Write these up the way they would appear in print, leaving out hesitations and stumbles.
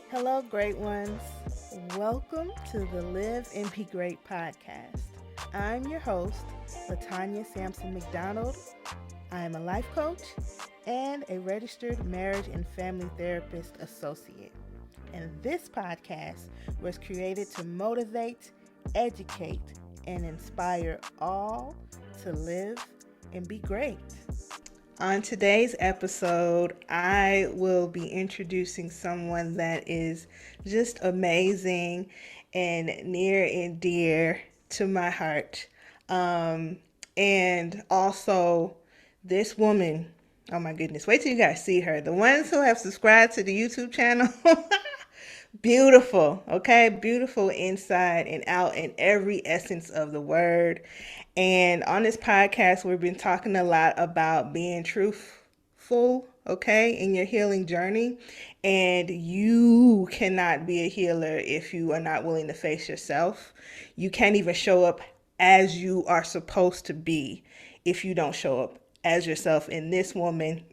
Hello, great ones. Welcome to the Live and Be Great podcast. I'm your host, Latanya Sampson McDonald. I am a life coach and a registered marriage and family therapist associate. And this podcast was created to motivate, educate, and inspire all to live and be great. On today's episode, I will be introducing someone that is just amazing and near and dear to my heart. And also, this woman, oh my goodness, wait till you guys see her. The ones who have subscribed to the YouTube channel, beautiful, okay? Beautiful inside and out in every essence of the word. And on this podcast, we've been talking a lot about being truthful, okay, in your healing journey. And you cannot be a healer if you are not willing to face yourself. You can't even show up as you are supposed to be if you don't show up as yourself. And this woman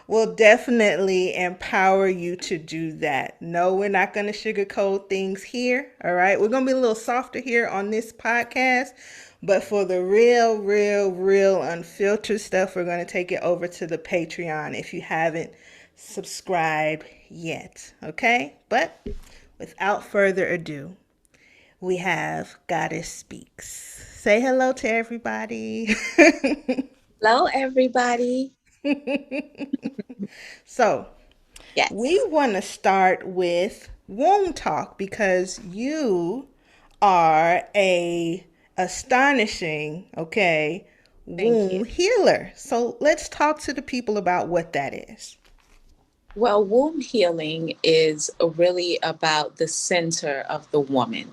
will definitely empower you to do that. No, we're not going to sugarcoat things here. All right. We're going to be a little softer here on this podcast. But for the real unfiltered stuff, we're going to take it over to the Patreon if you haven't subscribed yet. Okay. But without further ado, we have Goddess Speaks. Say hello to everybody. Hello, everybody. So, Yes. we want to start with womb talk because you are a astonishing, okay, womb healer. So, let's talk to the people about what that is. Well, womb healing is really about the center of the woman,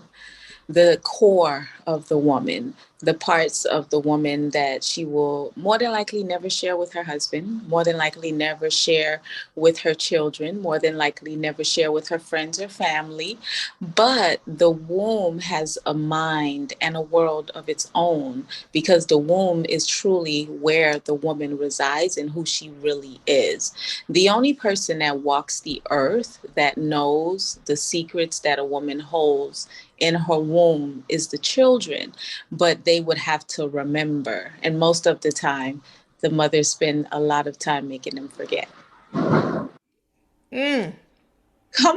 the core of the woman, the parts of the woman that she will more than likely never share with her husband, more than likely never share with her children, more than likely never share with her friends or family. But the womb has a mind and a world of its own because the womb is truly where the woman resides and who she really is. The only person that walks the earth that knows the secrets that a woman holds in her womb is the children, but they would have to remember. And most of the time, the mothers spend a lot of time making them forget. Come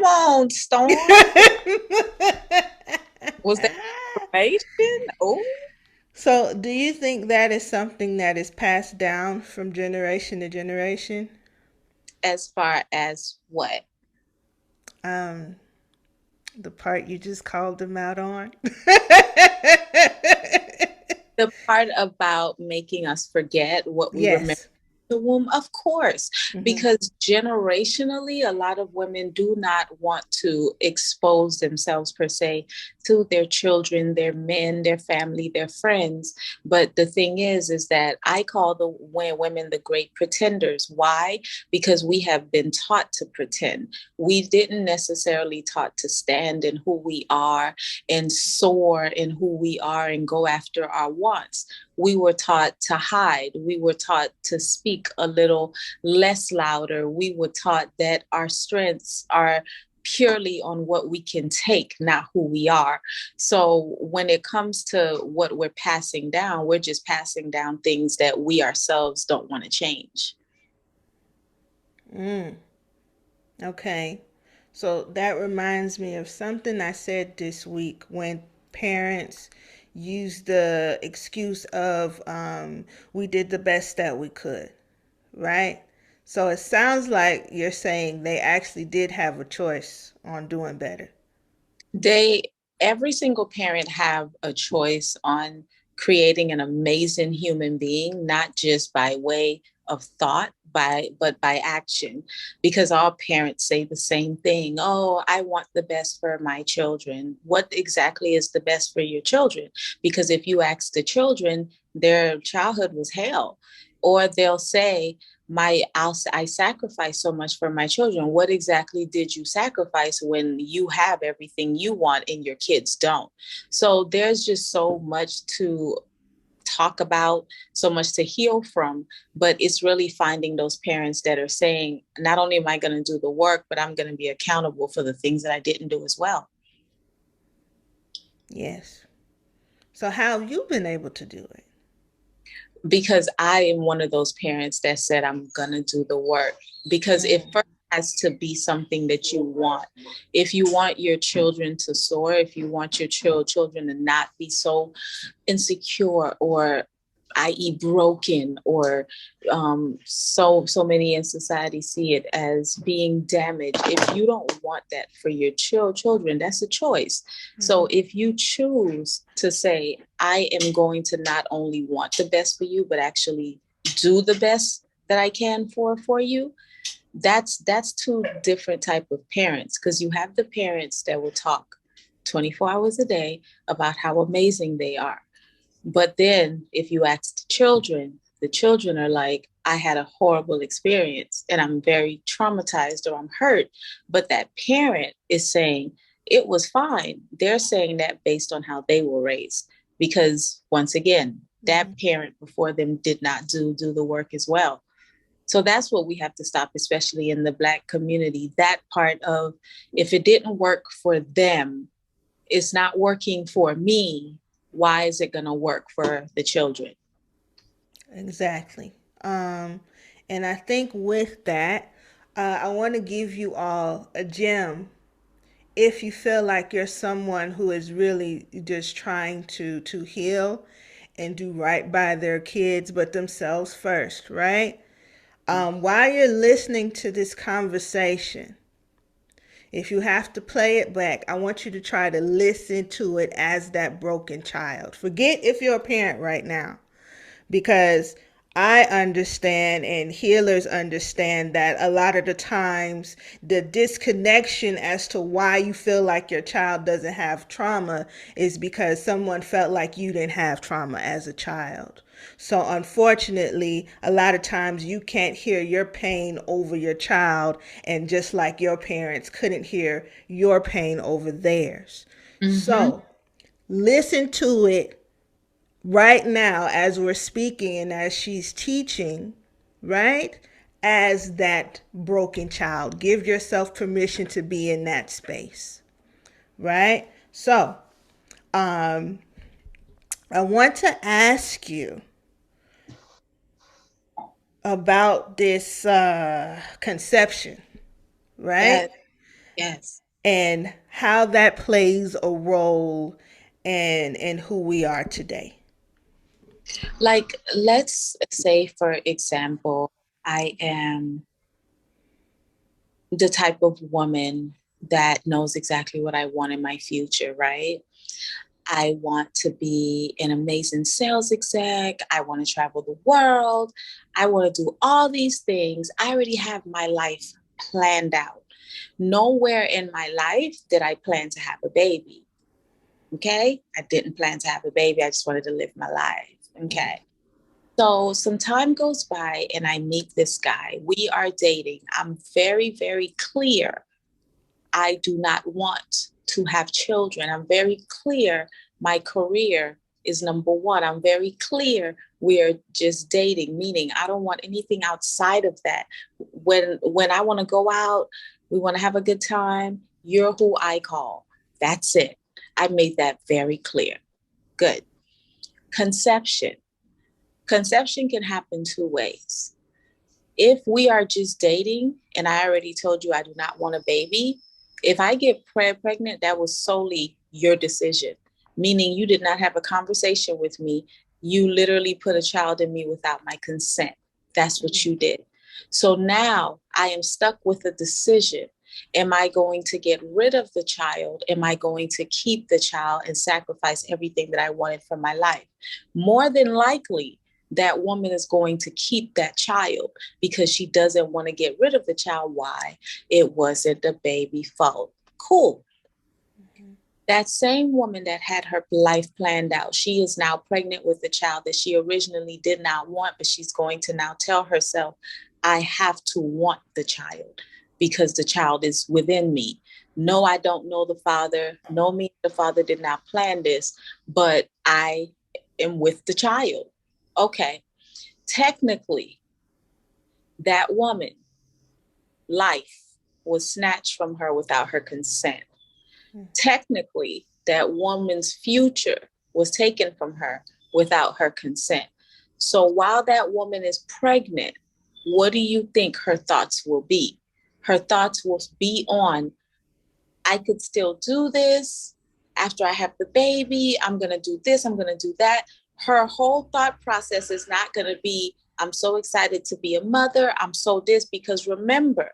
on, Storm. Was that information? Oh. So, do you think that is something that is passed down from generation to generation? As far as what? The part you just called them out on. The part about making us forget what we remember. Yes. The womb, of course, because generationally, a lot of women do not want to expose themselves per se to their children, their men, their family, their friends. But the thing is that I call the women the great pretenders. Why? Because we have been taught to pretend. We didn't necessarily taught to stand in who we are and soar in who we are and go after our wants. We were taught to hide. We were taught to speak a little less louder. We were taught that our strengths are purely on what we can take, not who we are. So when it comes to what we're passing down, we're just passing down things that we ourselves don't want to change. Okay. So that reminds me of something I said this week when parents use the excuse of we did the best that we could, right? So it sounds like you're saying they actually did have a choice on doing better. Every single parent have a choice on creating an amazing human being, not just by way of thought, but by action, because all parents say the same thing. Oh, I want the best for my children. What exactly is the best for your children? Because if you ask the children, their childhood was hell. Or they'll say, I sacrifice so much for my children. What exactly did you sacrifice when you have everything you want and your kids don't? So there's just so much to talk about, so much to heal from, but it's really finding those parents that are saying, not only am I going to do the work, but I'm going to be accountable for the things that I didn't do as well. Yes. So how have you been able to do it? Because I am one of those parents that said, I'm going to do the work. Because it Mm. first has to be something that you want. If you want your children to soar, if you want your children to not be so insecure or i.e. broken, or so many in society see it as being damaged. If you don't want that for your children, that's a choice. So if you choose to say, I am going to not only want the best for you, but actually do the best that I can for you, that's two different type of parents. Because you have the parents that will talk 24 hours a day about how amazing they are, but then if you ask the children are like, I had a horrible experience and I'm very traumatized or I'm hurt. But that parent is saying it was fine. They're saying that based on how they were raised. Because once again, that parent before them did not do the work as well. So that's what we have to stop, especially in the Black community. That part of, if it didn't work for them, it's not working for me. Why is it going to work for the children? Exactly. Um, and I think with that, I want to give you all a gem if you feel like you're someone who is really just trying to heal and do right by their kids, but themselves first, right? While you're listening to this conversation, if you have to play it back, I want you to try to listen to it as that broken child. Forget if you're a parent right now, because I understand and healers understand that a lot of the times the disconnection as to why you feel like your child doesn't have trauma is because someone felt like you didn't have trauma as a child. So unfortunately, a lot of times you can't hear your pain over your child, and just like your parents couldn't hear your pain over theirs. Mm-hmm. So listen to it right now as we're speaking and as she's teaching, right? As that broken child. Give yourself permission to be in that space, right? So, um, I want to ask you about this conception, right? Yes, yes. And how that plays a role in who we are today. Like, let's say, for example, I am the type of woman that knows exactly what I want in my future, right? I want to be an amazing sales exec. I want to travel the world. I want to do all these things. I already have my life planned out. Nowhere in my life did I plan to have a baby. Okay. I didn't plan to have a baby. I just wanted to live my life. Okay. So some time goes by and I meet this guy. We are dating. I'm very, very clear. I do not want to have children. I'm very clear. My career is number one. I'm very clear. We're just dating, meaning I don't want anything outside of that. When I want to go out, we want to have a good time. You're who I call. That's it. I made that very clear. Good. Conception. Conception can happen two ways. If we are just dating and I already told you I do not want a baby, if I get pregnant, that was solely your decision, meaning you did not have a conversation with me. You literally put a child in me without my consent. That's what you did. So now I am stuck with a decision. Am I going to get rid of the child? Am I going to keep the child and sacrifice everything that I wanted from my life? More than likely, that woman is going to keep that child because she doesn't want to get rid of the child. Why? It wasn't the baby fault. Cool. That same woman that had her life planned out, she is now pregnant with a child that she originally did not want, but she's going to now tell herself, I have to want the child because the child is within me. No, I don't know the father. No, me, the father did not plan this, but I am with the child. Okay. Technically, that woman, life was snatched from her without her consent. Technically, that woman's future was taken from her without her consent. So while that woman is pregnant, what do you think her thoughts will be? Her thoughts will be on, I could still do this. After I have the baby, I'm going to do this, I'm going to do that. Her whole thought process is not going to be, I'm so excited to be a mother. I'm so this, because remember,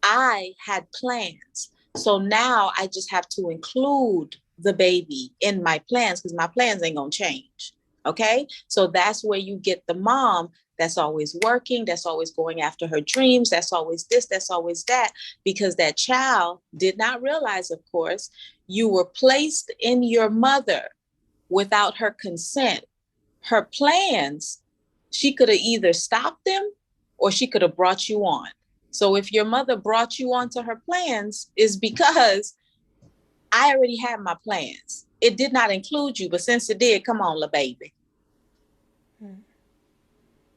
I had plans. So now I just have to include the baby in my plans because my plans ain't going to change. Okay. So that's where you get the mom that's always working, that's always going after her dreams, that's always this, that's always that, because that child did not realize, of course, you were placed in your mother without her consent. Her plans, she could have either stopped them or she could have brought you on. So if your mother brought you onto her plans, is because I already had my plans. It did not include you, but since it did, come on, little baby.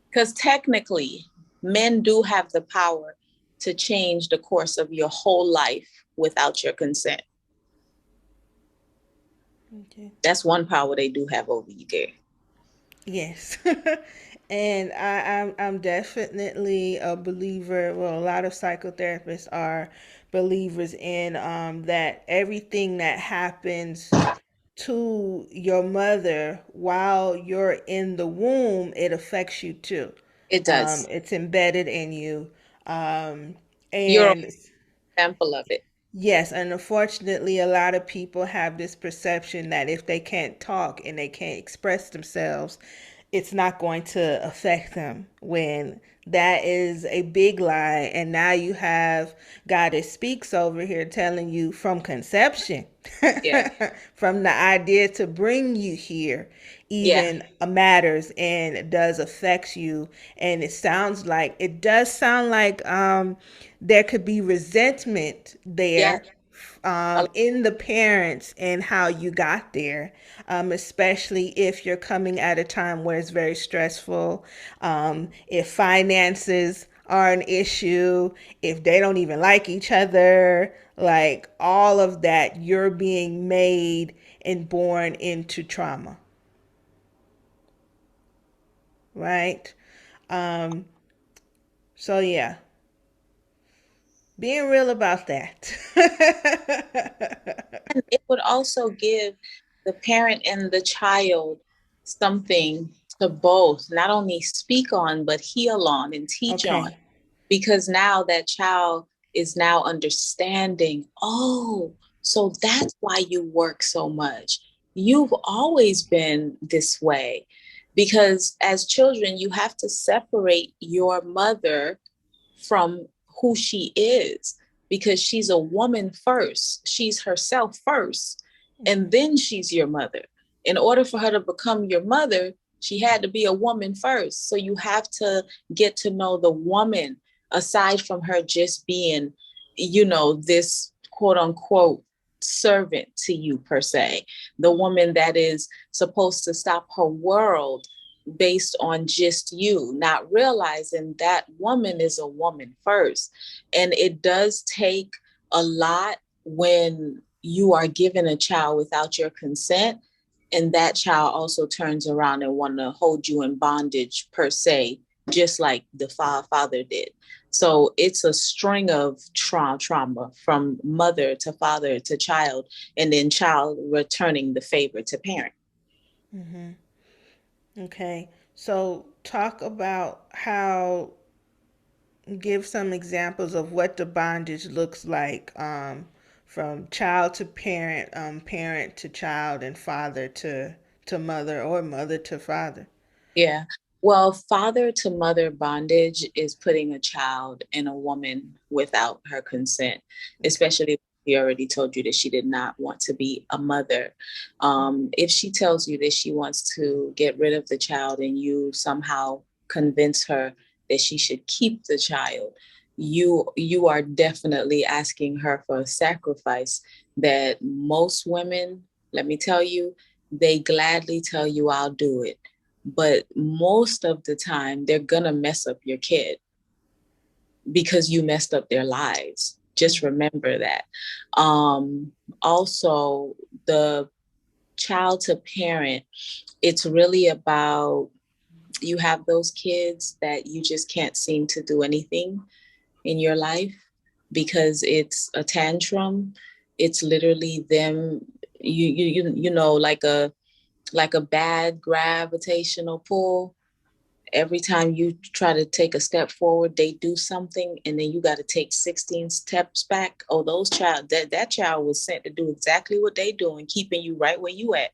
Because technically, men do have the power to change the course of your whole life without your consent. Okay. That's one power they do have over you, Gary. Yes. And I'm definitely a believer. Well, a lot of psychotherapists are believers in that everything that happens to your mother while you're in the womb, it affects you too. It does. It's embedded in you. You're an And example of it. yes, and unfortunately, a lot of people have this perception that if they can't talk and they can't express themselves, it's not going to affect them, when that is a big lie. And now you have Goddess Speaks over here telling you from conception, Yeah. from the idea to bring you here, even matters and does affect you. And it does sound like there could be resentment there, in the parents and how you got there, especially if you're coming at a time where it's very stressful, if finances are an issue, if they don't even like each other, like all of that, you're being made and born into trauma. Right? Um, so, yeah, being real about that. And it would also give the parent and the child something to both not only speak on, but heal on and teach on. Okay. Because now that child is now understanding, oh, so that's why you work so much. You've always been this way. Because as children, you have to separate your mother from who she is, because she's a woman first. She's herself first, and then she's your mother. In order for her to become your mother, she had to be a woman first. So you have to get to know the woman aside from her just being, this quote unquote servant to you per se. The woman that is supposed to stop her world based on just you, not realizing that woman is a woman first. And it does take a lot when you are given a child without your consent, and that child also turns around and want to hold you in bondage per se, just like the father did. So it's a string of trauma from mother to father to child, and then child returning the favor to parent. Mm-hmm. Okay, so talk about give some examples of what the bondage looks like, from child to parent, parent to child, and father to mother, or mother to father. Yeah. Well, father to mother bondage is putting a child in a woman without her consent, especially if she already told you that she did not want to be a mother. If she tells you that she wants to get rid of the child and you somehow convince her that she should keep the child, you are definitely asking her for a sacrifice that most women, let me tell you, they gladly tell you I'll do it. But most of the time they're gonna mess up your kid because you messed up their lives. Just remember that. Also, the child to parent, it's really about, you have those kids that you just can't seem to do anything in your life because it's a tantrum. It's literally them, you know, like a bad gravitational pull. Every time you try to take a step forward, they do something, and then you got to take 16 steps back. Oh, those child, that child was sent to do exactly what they doing, keeping you right where you at.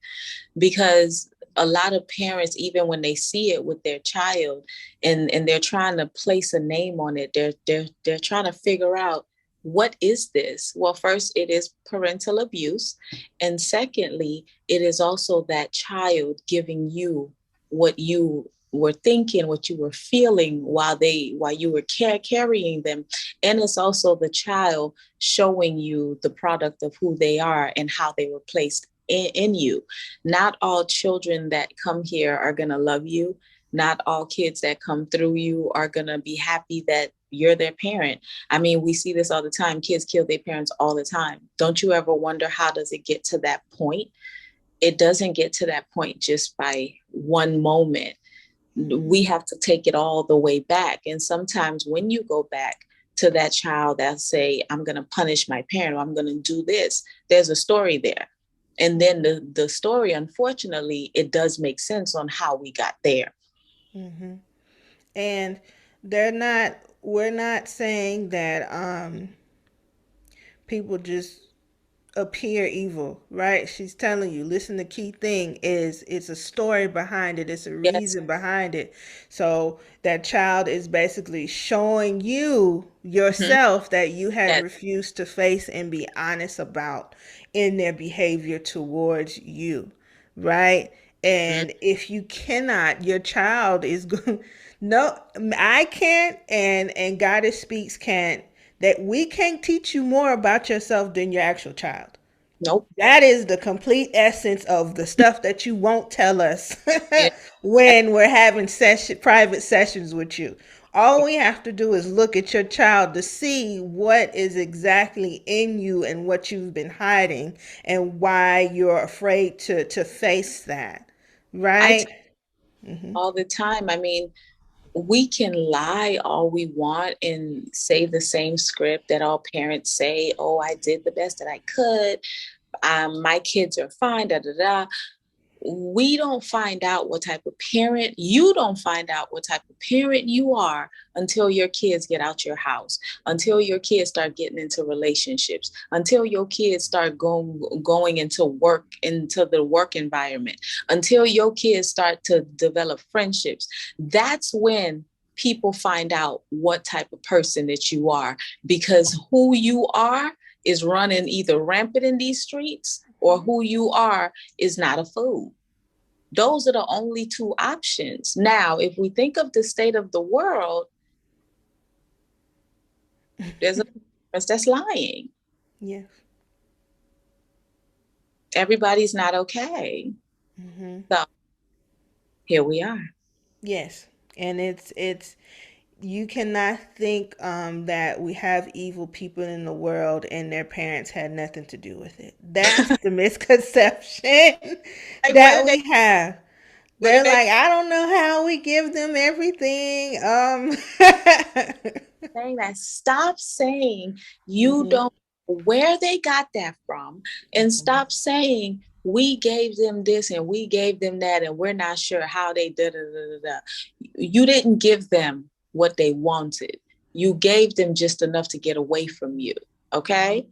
Because a lot of parents, even when they see it with their child, and they're trying to place a name on it, they're trying to figure out, what is this? Well, first, it is parental abuse, and secondly, it is also that child giving you what you were thinking, what you were feeling while you were carrying them. And it's also the child showing you the product of who they are and how they were placed in you. Not all children that come here are going to love you. Not all kids that come through you are going to be happy that you're their parent. I mean, we see this all the time. Kids kill their parents all the time. Don't you ever wonder, how does it get to that point? It doesn't get to that point just by one moment. We have to take it all the way back. And sometimes when you go back to that child that say, I'm going to punish my parent, or I'm going to do this, there's a story there. And then the story, unfortunately, it does make sense on how we got there. Mm-hmm. And we're not saying that people just appear evil, right? She's telling you, listen, the key thing is it's a story behind it, it's a Yes. reason behind it. So that child is basically showing you Mm-hmm. yourself that you had Yes. refused to face and be honest about in their behavior towards you, right? Mm-hmm. And if you cannot, your child is going, no, I can't, and Goddess Speaks can't, that we can't teach you more about yourself than your actual child. Nope. That is the complete essence of the stuff that you won't tell us Yeah. when we're having private sessions with you. All we have to do is look at your child to see what is exactly in you and what you've been hiding and why you're afraid to face that. I Right? tell all the time. I mean, we can lie all we want and say the same script that all parents say. Oh, I did the best that I could. My kids are fine. Da da da. We don't find out what type of parent, you don't find out what type of parent you are until your kids get out your house, until your kids start getting into relationships, until your kids start going into the work environment, until your kids start to develop friendships. That's when people find out what type of person that you are, because who you are is running either rampant in these streets, or who you are is not a food. Those are the only two options. Now, if we think of the state of the world, there's a that's lying. Yes. Everybody's not okay. Mm-hmm. So here we are. Yes. And it's you cannot think that we have evil people in the world and their parents had nothing to do with it. That's the misconception Like, that we have. where did They're they like, I don't know how we give them everything. saying that? Stop saying you Mhm, don't know where they got that from, and mhm, stop saying we gave them this and we gave them that and we're not sure how they did it. You didn't give them what they wanted. You gave them just enough to get away from you. Okay.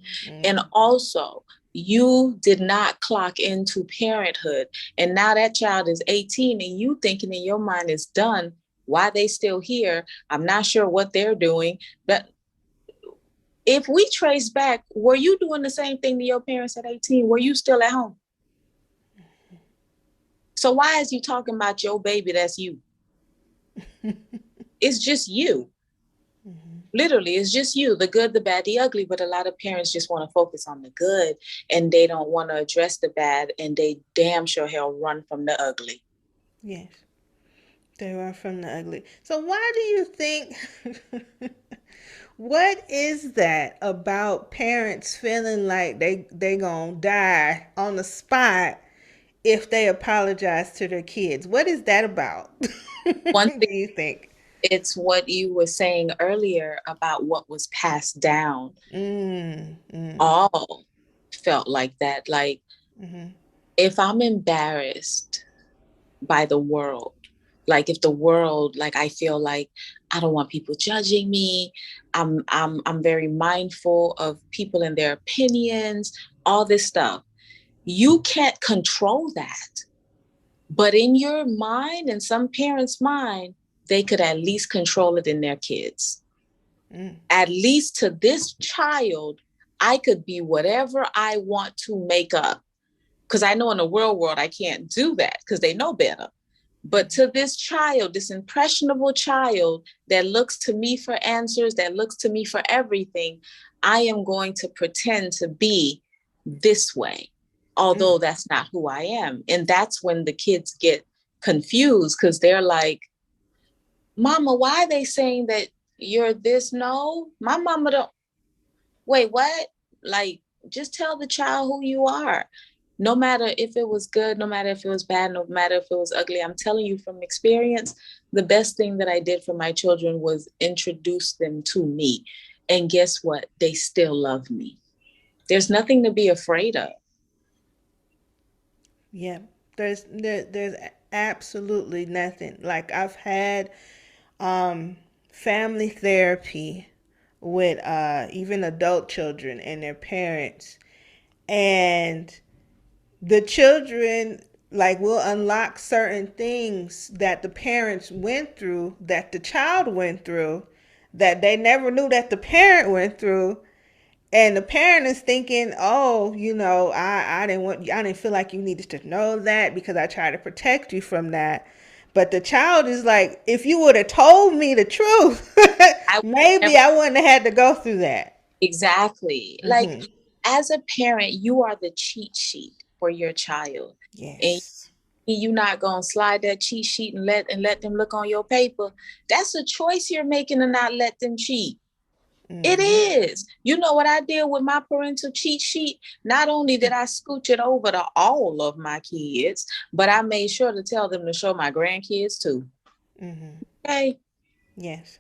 And mhm. also, you did not clock into parenthood. And now that child is 18 and you thinking in your mind is done. Why they still here? I'm not sure what they're doing. But if we trace back, were you doing the same thing to your parents at 18? Were you still at home? So why is you talking about your baby that's you? It's just you. Literally, it's just you, the good, the bad, the ugly. But a lot of parents just want to focus on the good and they don't want to address the bad, and they damn sure hell run from the ugly. Yes. They run from the ugly. So why do you think what is that about parents feeling like they gonna die on the spot if they apologize to their kids? What is that about? One Do thing, you think? it's what you were saying earlier about what was passed down. All felt like that. Like, if I'm embarrassed by the world, like if the world, like I feel like I don't want people judging me. I'm very mindful of people and their opinions, all this stuff. You can't control that. But in your mind, and some parents' mind, they could at least control it in their kids. At least to this child, I could be whatever I want to make up. Because I know in the world, I can't do that because they know better. But to this child, this impressionable child that looks to me for answers, that looks to me for everything, I am going to pretend to be this way, although that's not who I am. And that's when the kids get confused because they're like, Mama, why are they saying that you're this? No, my mama don't. Wait, what? Like, just tell the child who you are. No matter if it was good, no matter if it was bad, no matter if it was ugly, I'm telling you from experience, the best thing that I did for my children was introduce them to me. And guess what? They still love me. There's nothing to be afraid of. Yeah. There's absolutely nothing. Like I've had family therapy with even adult children and their parents, and the children like will unlock certain things that the parents went through, that the child went through, that they never knew that the parent went through. And the parent is thinking, oh, I didn't feel like you needed to know that because I tried to protect you from that. But the child is like, if you would have told me the truth, I maybe never I wouldn't have had to go through that. exactly like Mm-hmm. as a parent, you are the cheat sheet for your child. And Yes. you not gonna slide that cheat sheet and let them look on your paper. That's a choice you're making to not let them cheat. It Mm-hmm. is. You know what I did with my parental cheat sheet? Not only did I scooch it over to all of my kids, but I made sure to tell them to show my grandkids too. Mm-hmm. Okay? Yes.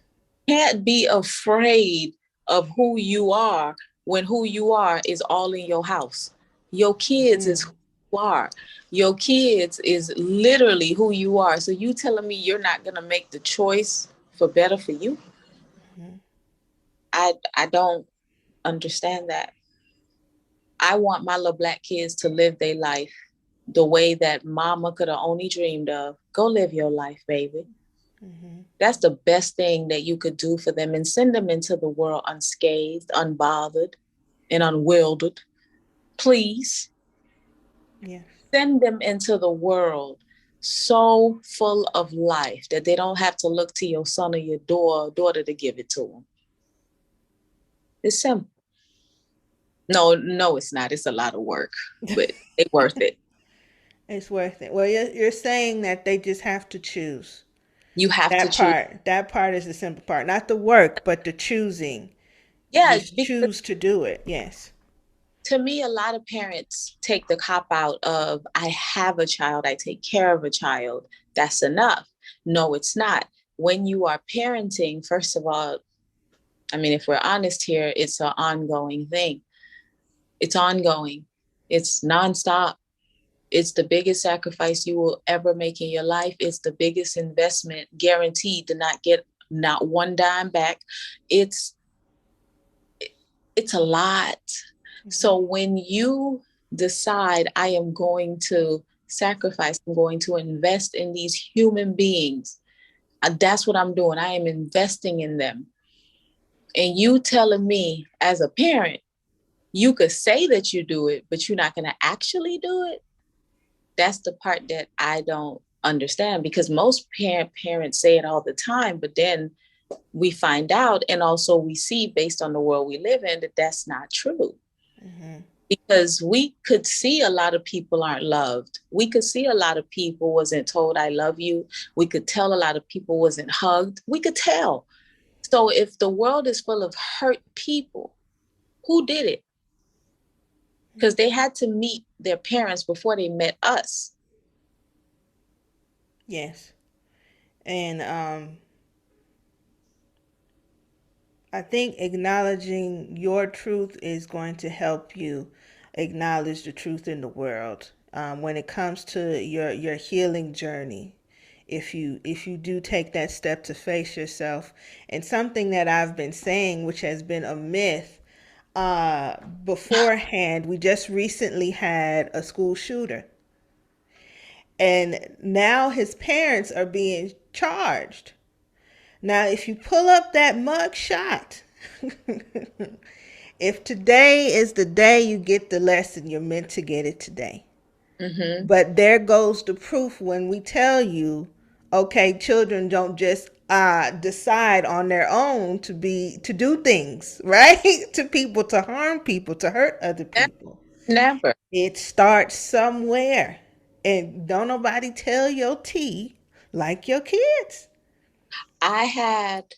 Can't be afraid of who you are when who you are is all in your house. Your kids is who you are. Your kids is literally who you are. So you telling me you're not gonna make the choice for better for you? I don't understand that. I want my little black kids to live their life the way that mama could have only dreamed of. Go live your life, baby. That's the best thing that you could do for them, and send them into the world unscathed, unbothered, and unwildered. Please Yes. send them into the world so full of life that they don't have to look to your son or your daughter to give it to them. It's simple. No, it's not. It's a lot of work, but it's worth it. It's worth it. Well, you're saying that they just have to choose. You have to That choose. part, that part is the simple part. Not the work, but the choosing. Yeah, Just because choose to do it. Yes. to me, a lot of parents take the cop out of, I have a child, I take care of a child. That's enough. No, it's not. When you are parenting, first of all, I mean, if we're honest here, it's an ongoing thing. It's ongoing, it's nonstop. It's the biggest sacrifice you will ever make in your life. It's the biggest investment guaranteed to not get not one dime back. It's it's a lot. So when you decide I am going to sacrifice, I'm going to invest in these human beings, that's what I'm doing. I am investing in them. And you telling me as a parent, you could say that you do it, but you're not going to actually do it. That's the part that I don't. understand, because most parents say it all the time, but then we find out, and also we see based on the world we live in, that that's not true. Mm-hmm. Because we could see a lot of people aren't loved. We could see a lot of people wasn't told I love you. We could tell a lot of people wasn't hugged. We could tell. So if the world is full of hurt people, who did it? Because they had to meet their parents before they met us. Yes. And I think acknowledging your truth is going to help you acknowledge the truth in the world when it comes to your healing journey. If you do take that step to face yourself, and something that I've been saying, which has been a myth beforehand, we just recently had a school shooter, and now his parents are being charged. Now, if you pull up that mug shot, if today is the day you get the lesson, you're meant to get it today. Mm-hmm. But there goes the proof when we tell you, okay, children don't just decide on their own to do things, right? To people, to harm people, to hurt other people. Never. It starts somewhere. And don't nobody tell your tea like your kids. I had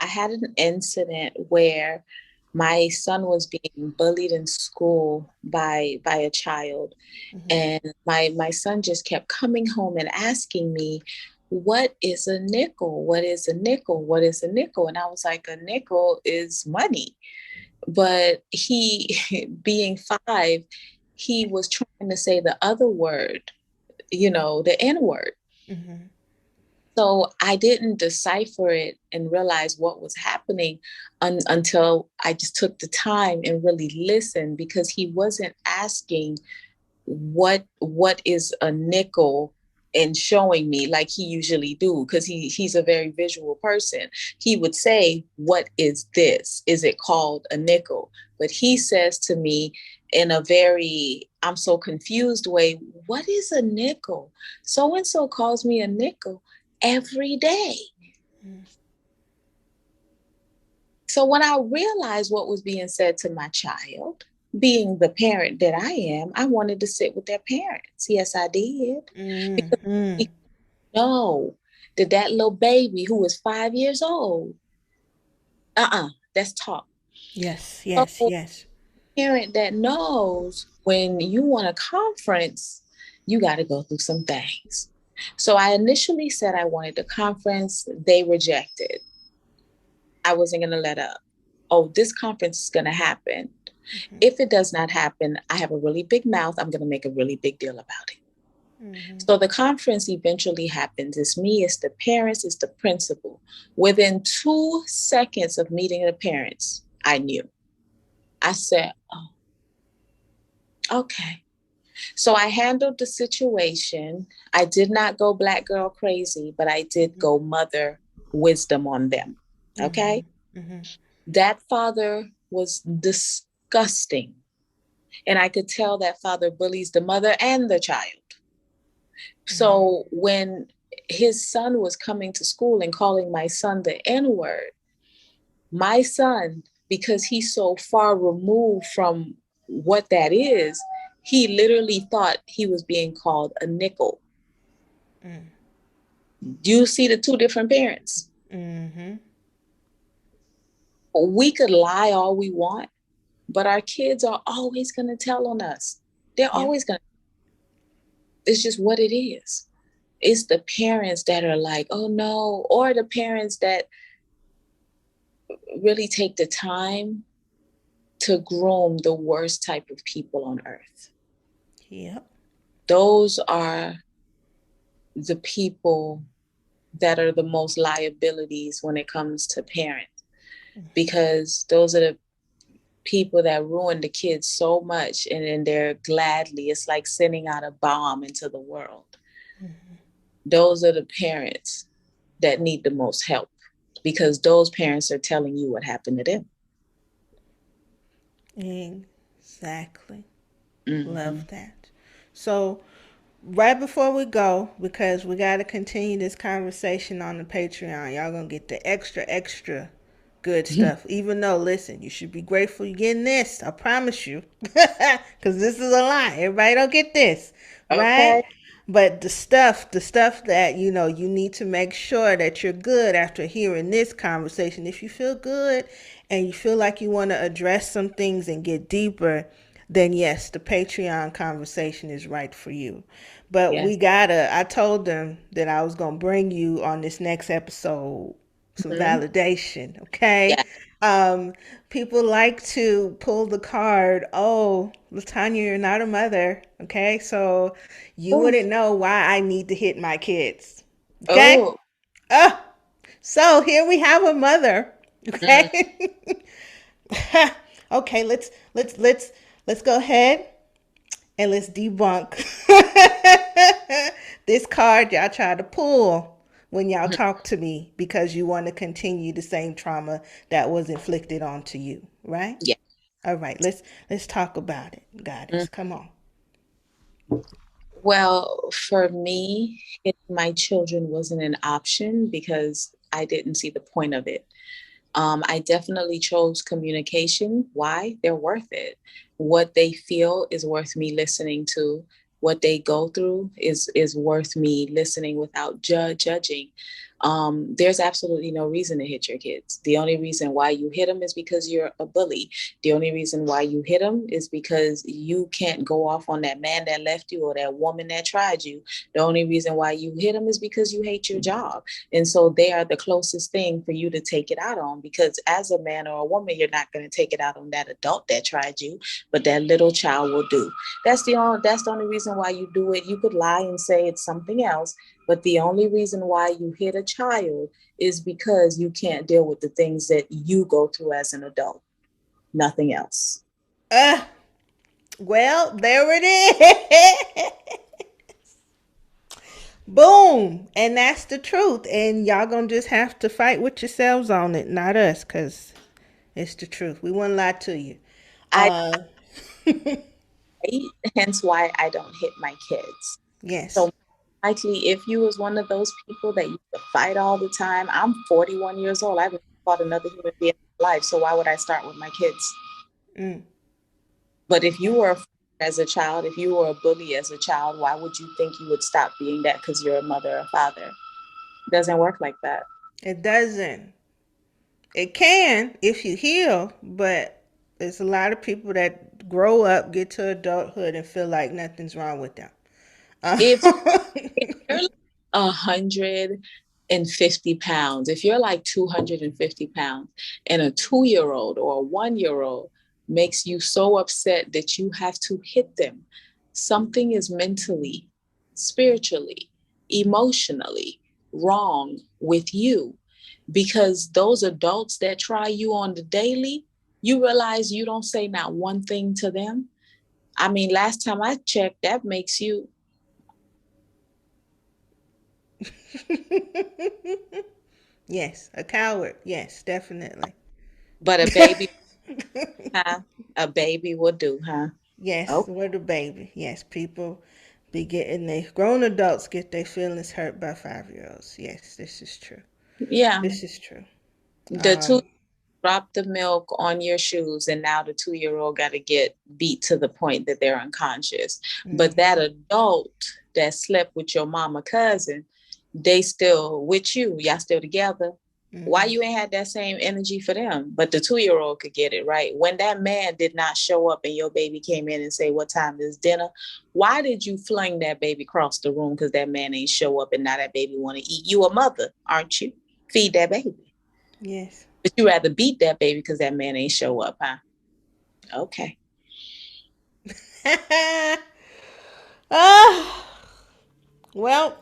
an incident where my son was being bullied in school by a child. Mm-hmm. And my son just kept coming home and asking me, what is a nickel? What is a nickel? What is a nickel? And I was like, a nickel is money. But he, being 5, he was trying to say the other word, the N word. Mm-hmm. So I didn't decipher it and realize what was happening until I just took the time and really listened, because he wasn't asking what is a nickel and showing me like he usually do, because he's a very visual person. He would say, what is this? Is it called a nickel? But he says to me in a very, I'm so confused way, what is a nickel? So-and-so calls me a nickel every day. So when I realized what was being said to my child, being the parent that I am, I wanted to sit with their parents. Yes, I did. Mm-hmm. Because no, that little baby who was 5 years old, that's talk. Yes, yes, so, yes. Parent that knows when you want a conference, you got to go through some things. So I initially said I wanted the conference. They rejected. I wasn't going to let up. Oh, this conference is going to happen. Mm-hmm. If it does not happen, I have a really big mouth. I'm going to make a really big deal about it. Mm-hmm. So the conference eventually happens. It's me, it's the parents, it's the principal. Within 2 seconds of meeting the parents, I knew. I said, oh, okay. So I handled the situation. I did not go black girl crazy, but I did go mother wisdom on them. Okay. Mm-hmm. That father was disgusting. And I could tell that father bullies the mother and the child. Mm-hmm. So when his son was coming to school and calling my son the N-word, my son, because he's so far removed from what that is, he literally thought he was being called a nickel. Mm. Do you see the 2 different parents? Mm-hmm. We could lie all we want, but our kids are always going to tell on us. They're always going to. It's just what it is. It's the parents that are like, oh no, or the parents that really take the time to groom the worst type of people on earth. Yep. Those are the people that are the most liabilities when it comes to parents, because those are the people that ruin the kids so much, and then they're gladly, it's like sending out a bomb into the world. Mm-hmm. Those are the parents that need the most help, because those parents are telling you what happened to them. Exactly. Mm-hmm. Love that. So right before we go, because we got to continue this conversation on the Patreon, y'all gonna get the extra good stuff. Even though, listen, you should be grateful you're getting this. I promise you, because this is a lot. Everybody don't get this, right? Okay. But the stuff that you need to make sure that you're good after hearing this conversation. If you feel good and you feel like you want to address some things and get deeper, then yes, the Patreon conversation is right for you. But Yes. I told them that I was going to bring you on this next episode some Hmm. validation, okay? Yes. Um, People like to pull the card, oh, Latanya, you're not a mother, okay? So you Oh. wouldn't know why I need to hit my kids, okay? Oh. Uh, so here we have a mother, Mm. okay? Okay, let's go ahead and let's debunk this card y'all try to pull when y'all talk to me because you want to continue the same trauma that was inflicted onto you, right? Yeah. All right, let's talk about it, Mm. goddess. Come on. Well, for me, my children wasn't an option because I didn't see the point of it. I definitely chose communication. Why? They're worth it. What they feel is worth me listening to. What they go through is worth me listening without judging. There's absolutely no reason to hit your kids. The only reason why you hit them is because you're a bully. The only reason why you hit them is because you can't go off on that man that left you or that woman that tried you. The only reason why you hit them is because you hate your job. And so they are the closest thing for you to take it out on, because as a man or a woman, you're not going to take it out on that adult that tried you, but that little child will do. That's the only reason why you do it. You could lie and say it's something else, but the only reason why you hit a child is because you can't deal with the things that you go through as an adult. Nothing else. uh well, there it is. Boom, and that's the truth, and y'all gonna just have to fight with yourselves on it, not us, because it's the truth. We won't lie to you. I uh Hence why I don't hit my kids. yes. So likely, if you was one of those people that used to fight all the time, I'm 41 years old. I haven't fought another human being in my life. So why would I start with my kids? Mm. But if you were a as a child, if you were a bully as a child, why would you think you would stop being that because you're a mother or father? It doesn't work like that. It doesn't. It can if you heal, but there's a lot of people that grow up, get to adulthood, and feel like nothing's wrong with them. If, if you're like 150 pounds, if you're like 250 pounds, and a 2 year old or a 1 year old makes you so upset that you have to hit them, something is mentally, spiritually, emotionally wrong with you, because those adults that try you on the daily, you realize you don't say not one thing to them. I mean, last time I checked, that makes you, Yes, a coward. Yes, definitely. but a baby, huh? A baby will do, huh? Yes, Oh, we're the baby. Yes, people be getting they grown adults get their feelings hurt by 5 year olds. Yes, this is true. yeah. This is true. The two Um, drop the milk on your shoes, and now the 2 year old got to get beat to the point that they're unconscious. But that mhm, adult that slept with your mama cousin, they still with you. Y'all still together. Why mhm. you ain't had that same energy for them? But the 2 year old could get it right. When that man did not show up and your baby came in and say, "What time is dinner?" Why did you fling that baby across the room? Because that man ain't show up and now that baby want to eat. You a mother, aren't you? Feed that baby. Yes. But you rather beat that baby because that man ain't show up, huh? Okay. Ah, well,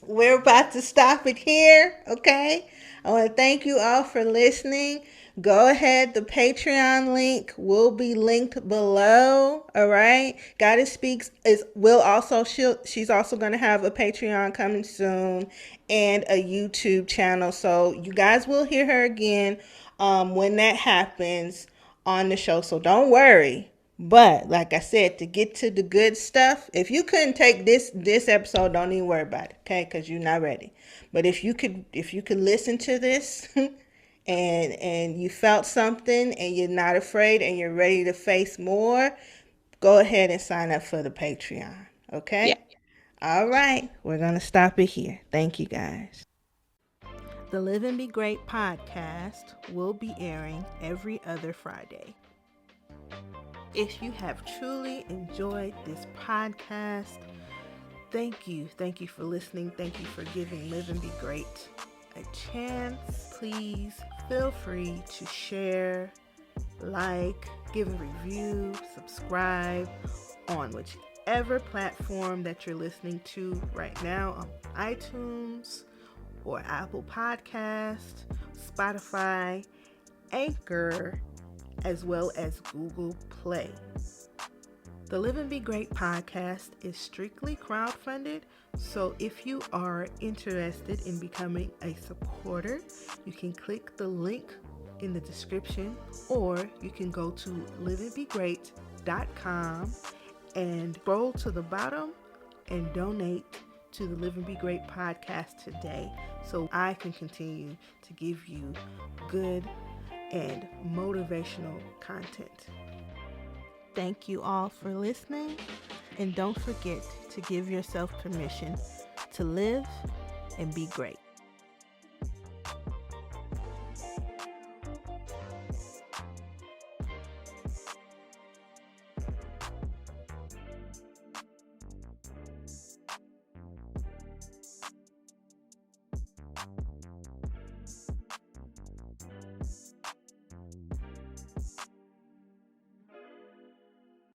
we're about to stop it here, okay? I want to thank you all for listening. Go ahead, the Patreon link will be linked below. All right. Goddess Speaks is will also she's also gonna have a Patreon coming soon and a YouTube channel. So you guys will hear her again when that happens on the show. So don't worry. But like I said, to get to the good stuff, if you couldn't take this episode, don't even worry about it, okay? Because you're not ready. But if you could listen to this and you felt something and you're not afraid and you're ready to face more, go ahead and sign up for the Patreon, okay? Yeah. All right, we're gonna stop it here. Thank you guys. The Live and Be Great podcast will be airing every other Friday. If you have truly enjoyed this podcast, thank you. Thank you for listening. Thank you for giving Live and Be Great a chance. Please feel free to share, like, give a review, subscribe on whichever platform that you're listening to right now, on iTunes or Apple Podcast, Spotify, Anchor, as well as Google Play. The Live and Be Great podcast is strictly crowdfunded, so if you are interested in becoming a supporter, you can click the link in the description, or you can go to liveandbegreat.com and scroll to the bottom and donate to the Live and Be Great podcast today, so I can continue to give you good and motivational content. Thank you all for listening, and don't forget to give yourself permission to live and be great.